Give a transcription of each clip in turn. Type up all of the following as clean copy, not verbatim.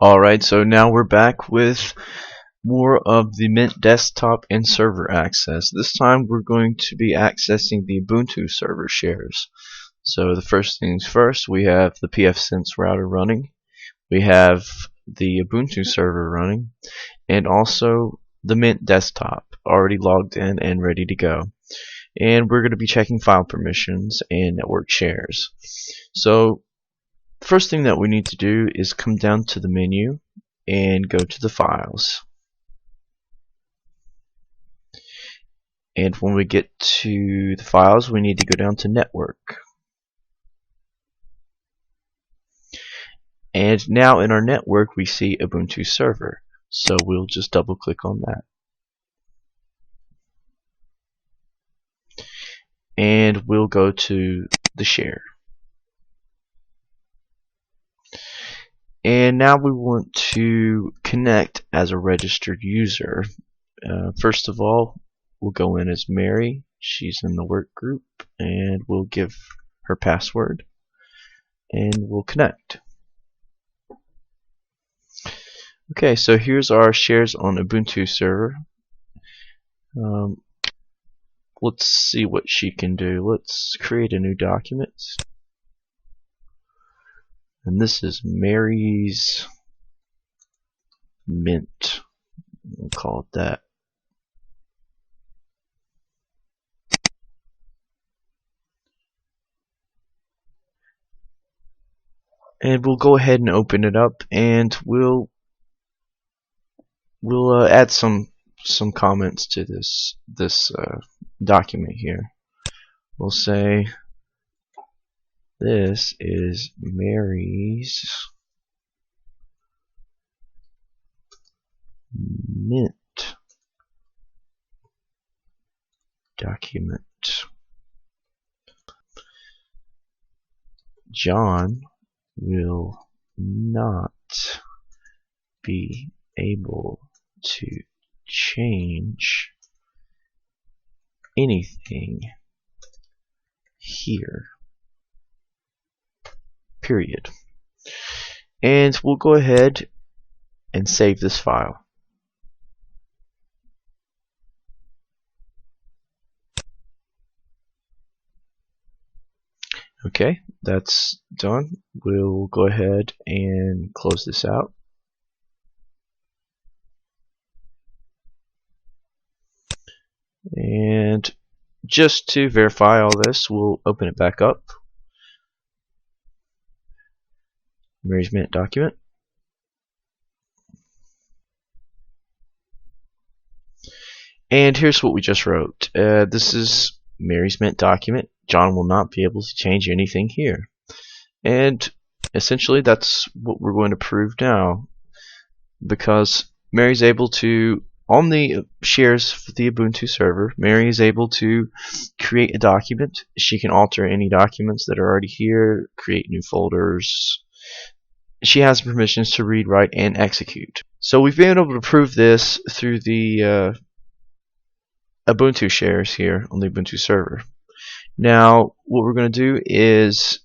Alright, so now we're back with more of the Mint desktop and server access. This time we're going to be accessing the Ubuntu server shares. So the first things first, we have the pfSense router running, we have the Ubuntu server running, and also the Mint desktop already logged in and ready to go. And we're going to be checking file permissions and network shares. So first thing that we need to do is come down to the menu and go to the files. And when we get to the files, we need to go down to network. And now in our network we see Ubuntu server. So we'll just double click on that. And we'll go to the share. And now we want to connect as a registered user. First of all, we'll go in as Mary. She's in the work group, and we'll give her password, and we'll connect. Okay, so here's our shares on Ubuntu server. Let's see what she can do. Let's create a new document. And this is Mary's Mint. We'll call it that. And we'll go ahead and open it up, and we'll add some comments to this document here. We'll say this is Mary's Mint document. John will not be able to change anything here. Period. And we'll go ahead and save this file. Okay, that's done. We'll go ahead and close this out. And just to verify all this, we'll open it back up. Mary's Mint document. And here's what we just wrote. This is Mary's Mint document. John will not be able to change anything here. And essentially that's what we're going to prove now, because Mary's able to, on the shares for the Ubuntu server, Mary is able to create a document. She can alter any documents that are already here, create new folders. She has permissions to read, write, and execute. So we've been able to prove this through the Ubuntu shares here on the Ubuntu server. Now what we're going to do is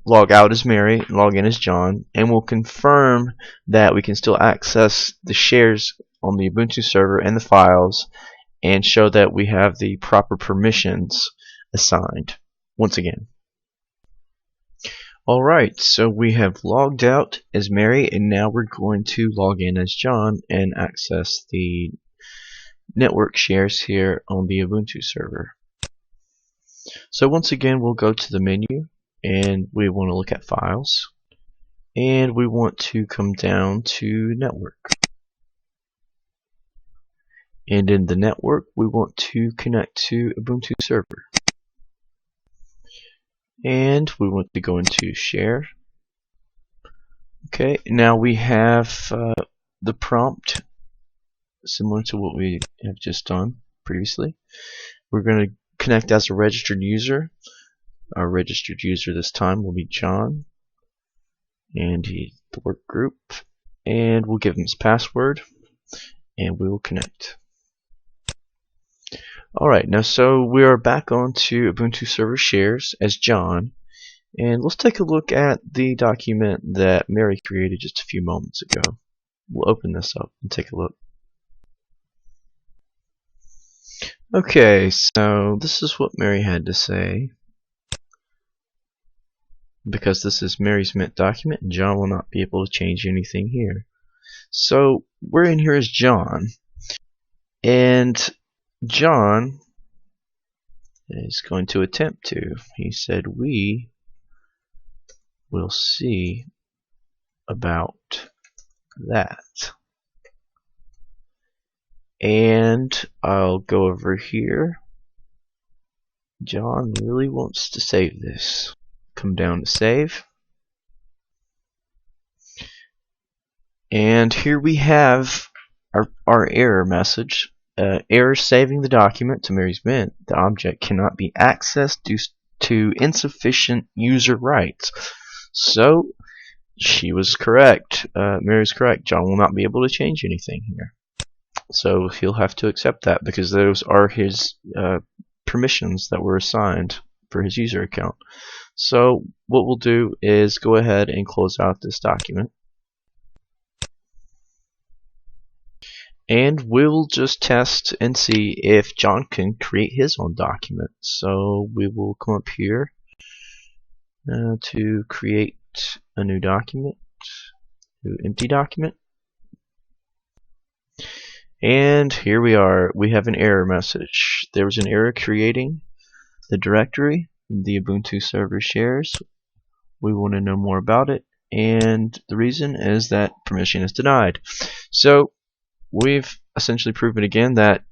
log out as Mary, log in as John, and we'll confirm that we can still access the shares on the Ubuntu server and the files, and show that we have the proper permissions assigned once again. Alright, so we have logged out as Mary, and now we're going to log in as John and access the network shares here on the Ubuntu server. So once again, we'll go to the menu, and we want to look at files, and we want to come down to network. And in the network, we want to connect to Ubuntu server. And we want to go into share. Okay, now we have the prompt similar to what we have just done previously. We're going to connect as a registered user. Our registered user this time will be John, and he's the work group, and we'll give him his password, and we will connect. Alright, now so we are back on to Ubuntu server shares as John, And let's take a look at the document that Mary created just a few moments ago. We'll open this up and take a look. Okay, so this is what Mary had to say. Because this is Mary's Mint document, and John will not be able to change anything here. So we're in here as John, and John is going to attempt to. He said, "We will see about that." And I'll go over here. John really wants to save this. Come down to save. And here we have our error message. Error saving the document to Mary's Mint. The object cannot be accessed due to insufficient user rights. So she was correct. Mary's correct. John will not be able to change anything here. So he'll have to accept that because those are his permissions that were assigned for his user account. So what we'll do is go ahead and close out this document. And we'll just test and see if John can create his own document. So we will come up here to create a new document, new empty document. And here we are. We have an error message. There was an error creating the directory, the Ubuntu server shares. We want to know more about it, and the reason is that permission is denied. So we've essentially proven again that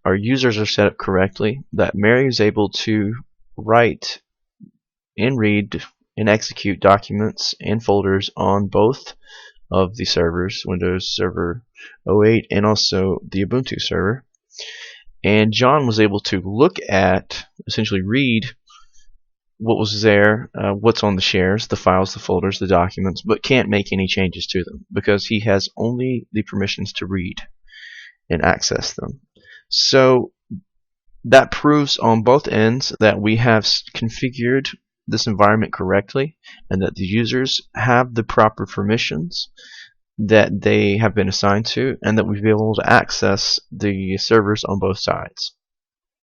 our users are set up correctly, that Mary is able to write and read and execute documents and folders on both of the servers, Windows Server 08 and also the Ubuntu server. And John was able to look at, essentially read what was there, what's on the shares, the files, the folders, the documents, but can't make any changes to them because he has only the permissions to read and access them. So that proves on both ends that we have configured this environment correctly and that the users have the proper permissions that they have been assigned to, and that we've been able to access the servers on both sides.